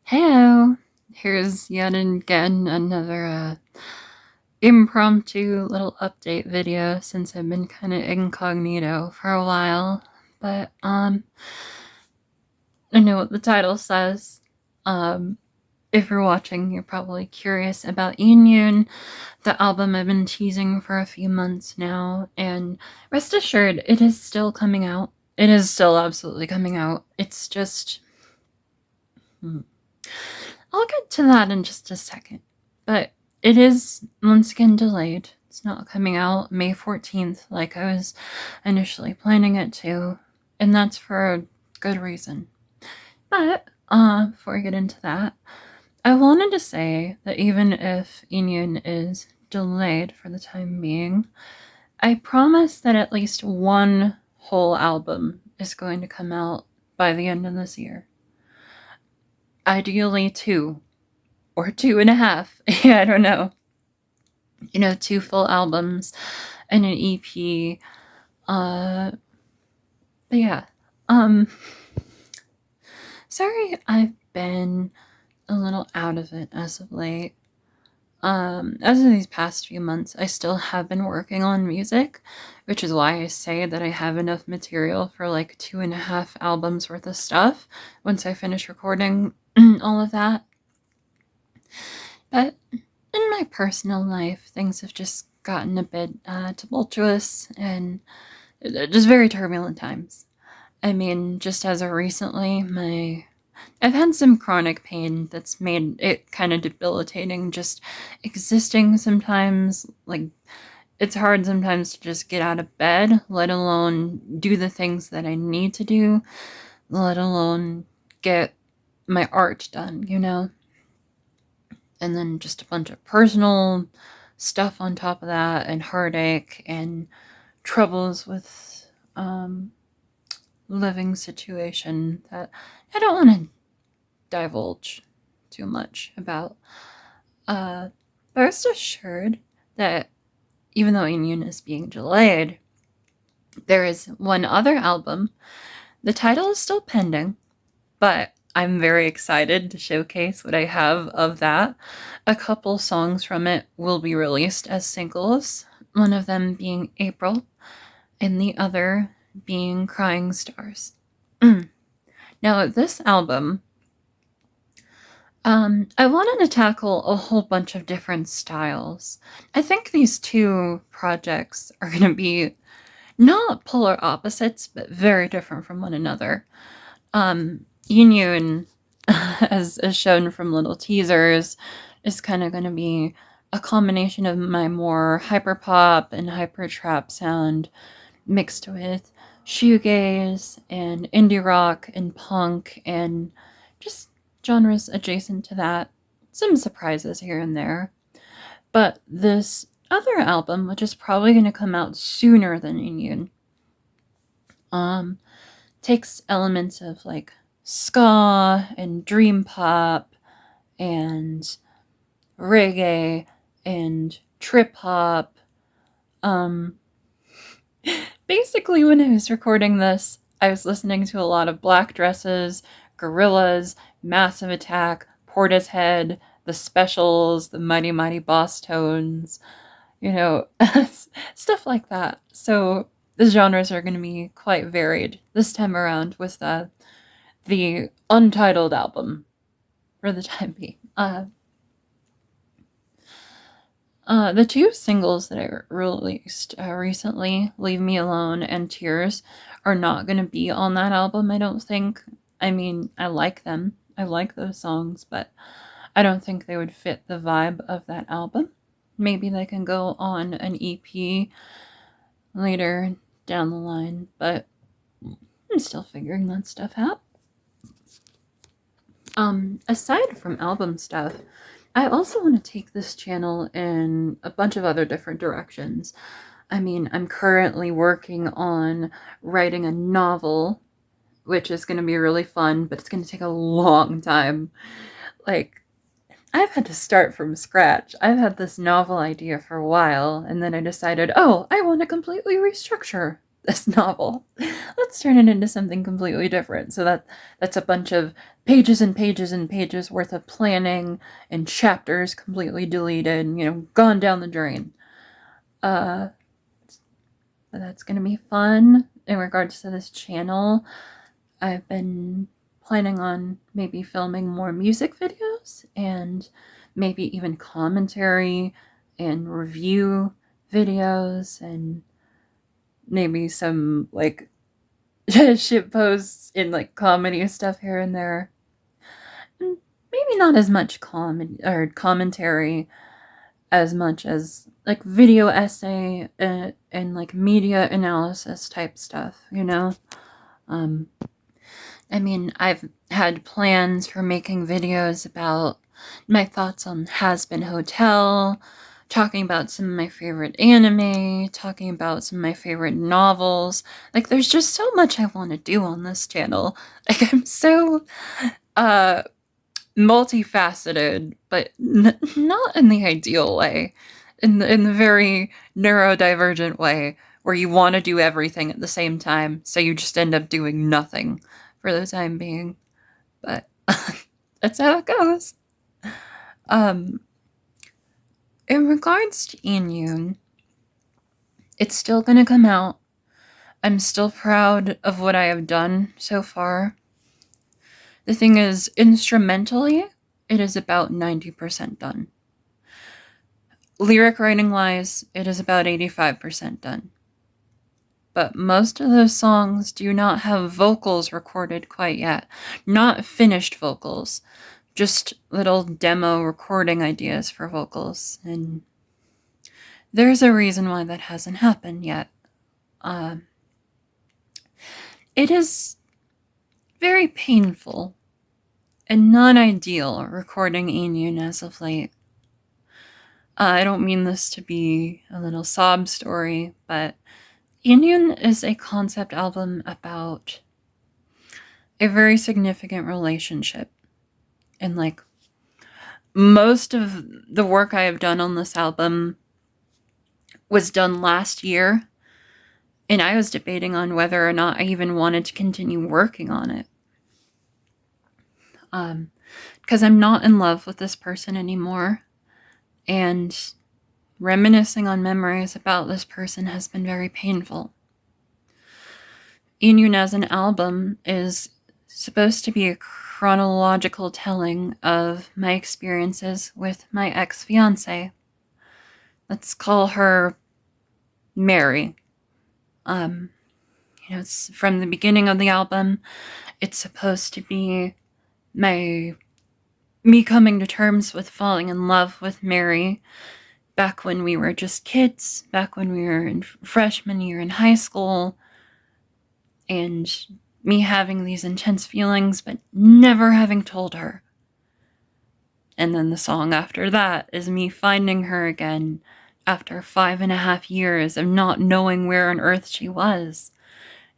Heyo! Here's yet again another impromptu little update video since I've been kind of incognito for a while. But I know what the title says. If you're watching, you're probably curious about Union, the album I've been teasing for a few months now, and rest assured, it is still coming out. It is still absolutely coming out. It's just I'll get to that in just a second. But it is once again delayed. It's not coming out May 14th like I was initially planning it to, and that's for a good reason. But before I get into that, I wanted to say that even if Union is delayed for the time being, I promise that at least one whole album is going to come out by the end of this year. Ideally two, or 2.5. Yeah, I don't know. 2 full albums and an EP. But yeah. Sorry I've been a little out of it as of late. As of these past few months, I still have been working on music, which is why I say that I have enough material for like 2.5 albums worth of stuff once I finish recording all of that. But in my personal life, things have just gotten a bit tumultuous and just very turbulent times. I mean, just as of recently, I've had some chronic pain that's made it kind of debilitating just existing sometimes. Like, it's hard sometimes to just get out of bed, let alone do the things that I need to do, let alone get my art done. And then just a bunch of personal stuff on top of that, and heartache and troubles with living situation that I don't want to divulge too much about. But rest assured that even though Union is being delayed, there is one other album. The title is still pending, but I'm very excited to showcase what I have of that. A couple songs from it will be released as singles, one of them being April, and the other being Crying Stars. Now, this album, I wanted to tackle a whole bunch of different styles. I think these two projects are going to be not polar opposites, but very different from one another. Union, as shown from little teasers, is kind of going to be a combination of my more hyperpop and hyper-trap sound mixed with shoegaze and indie rock and punk and just genres adjacent to that. Some surprises here and there. But this other album, which is probably going to come out sooner than Union, takes elements of like ska and dream pop and reggae and trip hop. Basically, when I was recording this, I was listening to a lot of Black Dresses, Gorillaz, Massive Attack, Portishead, The Specials, the Mighty Mighty Boss Tones, stuff like that. So the genres are going to be quite varied this time around with the untitled album for the time being. The two singles that I released recently, Leave Me Alone and Tears, are not going to be on that album, I don't think. I mean, I like them. I like those songs, but I don't think they would fit the vibe of that album. Maybe they can go on an EP later down the line, but I'm still figuring that stuff out. Aside from album stuff, I also want to take this channel in a bunch of other different directions. I mean, I'm currently working on writing a novel, which is going to be really fun, but it's going to take a long time. Like, I've had to start from scratch. I've had this novel idea for a while, and then I decided, I want to completely restructure this novel. Let's turn it into something completely different. So that's a bunch of pages and pages and pages worth of planning and chapters completely deleted, gone down the drain. But that's gonna be fun. In regards to this channel, I've been planning on maybe filming more music videos and maybe even commentary and review videos and maybe some like shit posts and like comedy stuff here and there. And maybe not as much comedy or commentary as much as like video essay and like media analysis type stuff, Um, I mean, I've had plans for making videos about my thoughts on Has Been Hotel, talking about some of my favorite anime, talking about some of my favorite novels. Like, there's just so much I want to do on this channel. Like, I'm so, multifaceted, but not in the ideal way. In the very neurodivergent way, where you want to do everything at the same time, so you just end up doing nothing for the time being. But that's how it goes. In regards to Inyun, it's still gonna come out. I'm still proud of what I have done so far. The thing is, instrumentally, it is about 90% done. Lyric writing wise, it is about 85% done. But most of those songs do not have vocals recorded quite yet. Not finished vocals. Just little demo recording ideas for vocals. And there's a reason why that hasn't happened yet. It is very painful and not ideal recording Inyun as of late. I don't mean this to be a little sob story, but Inyun is a concept album about a very significant relationship. And like most of the work I have done on this album was done last year, and I was debating on whether or not I even wanted to continue working on it. Because I'm not in love with this person anymore, and reminiscing on memories about this person has been very painful. Inyun as an album is supposed to be a chronological telling of my experiences with my ex-fiance. Let's call her Mary. It's from the beginning of the album. It's supposed to be me coming to terms with falling in love with Mary back when we were just kids, back when we were in freshman year in high school, and me having these intense feelings but never having told her. And then the song after that is me finding her again after 5.5 years of not knowing where on earth she was.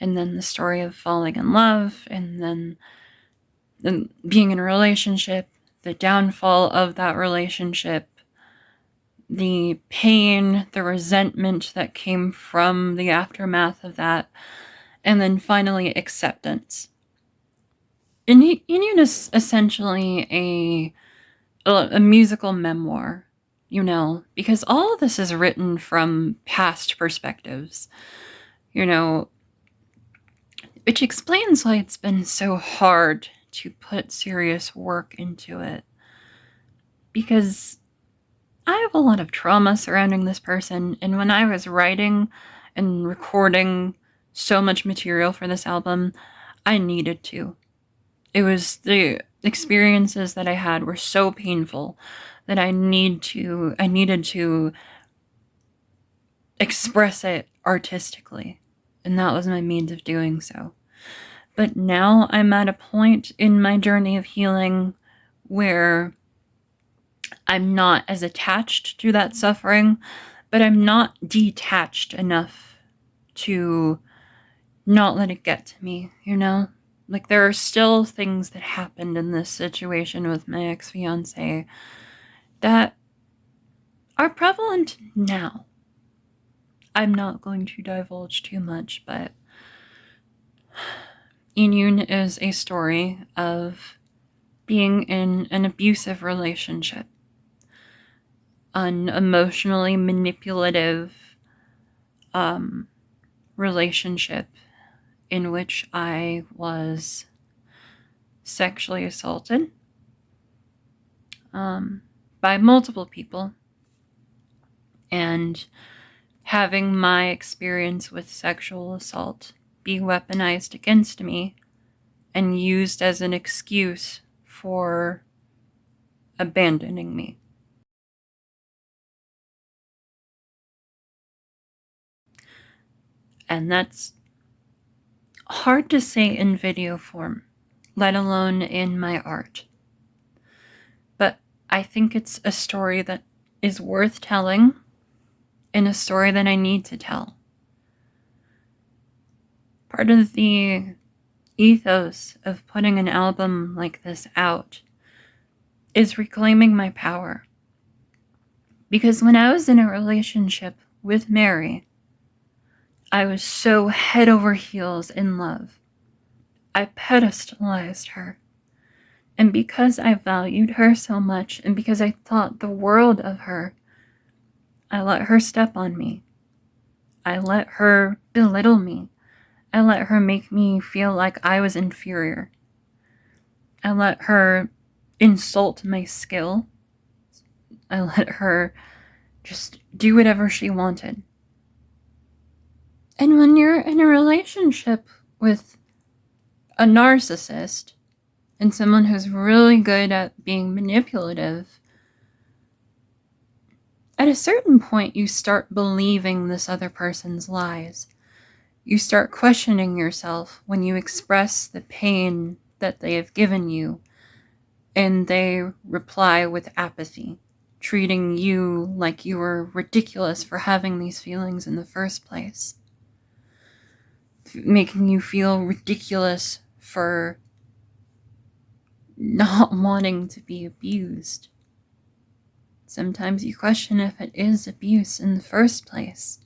And then the story of falling in love, and then being in a relationship, the downfall of that relationship, the pain, the resentment that came from the aftermath of that, and then finally acceptance. And Inyun is essentially a musical memoir, because all of this is written from past perspectives, which explains why it's been so hard to put serious work into it. Because I have a lot of trauma surrounding this person, and when I was writing and recording so much material for this album, I needed to. It was the experiences that I had were so painful that I needed to express it artistically, and that was my means of doing so. But now I'm at a point in my journey of healing where I'm not as attached to that suffering, but I'm not detached enough to not let it get to me, Like, there are still things that happened in this situation with my ex-fiance that are prevalent now. I'm not going to divulge too much, but Inyun is a story of being in an abusive relationship, an emotionally manipulative relationship in which I was sexually assaulted by multiple people, and having my experience with sexual assault be weaponized against me and used as an excuse for abandoning me. And that's hard to say in video form, let alone in my art. But I think it's a story that is worth telling, and a story that I need to tell. Part of the ethos of putting an album like this out is reclaiming my power. Because when I was in a relationship with Mary, I was so head over heels in love. I pedestalized her. And because I valued her so much, and because I thought the world of her, I let her step on me. I let her belittle me. I let her make me feel like I was inferior. I let her insult my skill. I let her just do whatever she wanted. And when you're in a relationship with a narcissist and someone who's really good at being manipulative, at a certain point you start believing this other person's lies. You start questioning yourself when you express the pain that they have given you, and they reply with apathy, treating you like you were ridiculous for having these feelings in the first place, making you feel ridiculous for not wanting to be abused. Sometimes you question if it is abuse in the first place.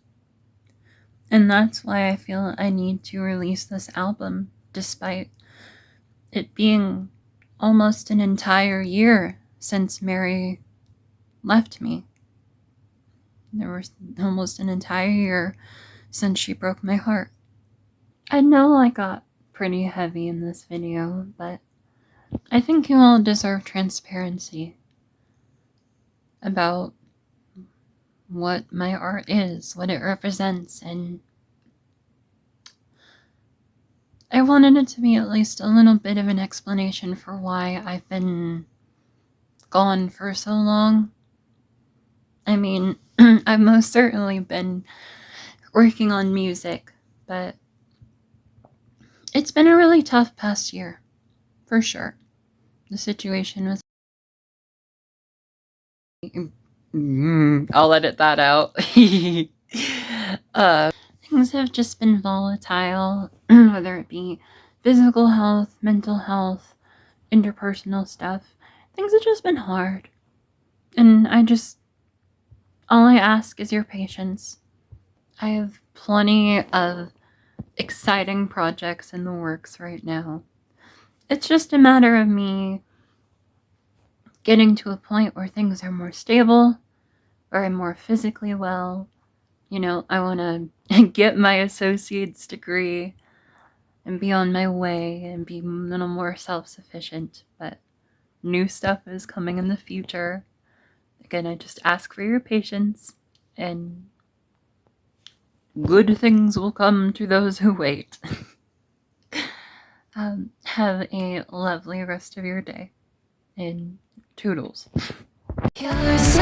And that's why I feel I need to release this album, despite it being almost an entire year since Mary left me. There was almost an entire year since she broke my heart. I know I got pretty heavy in this video, but I think you all deserve transparency about what my art is, what it represents, and I wanted it to be at least a little bit of an explanation for why I've been gone for so long. I mean, I've most certainly been working on music, but it's been a really tough past year, for sure. The situation with I'll edit that out. Things have just been volatile, whether it be physical health, mental health, interpersonal stuff. Things have just been hard. And all I ask is your patience. I have plenty of exciting projects in the works right now. It's just a matter of me getting to a point where things are more stable, where I'm more physically well. You know, I want to get my associate's degree and be on my way and be a little more self-sufficient, but new stuff is coming in the future. Again, I just ask for your patience, and good things will come to those who wait. Have a lovely rest of your day, and toodles. You're so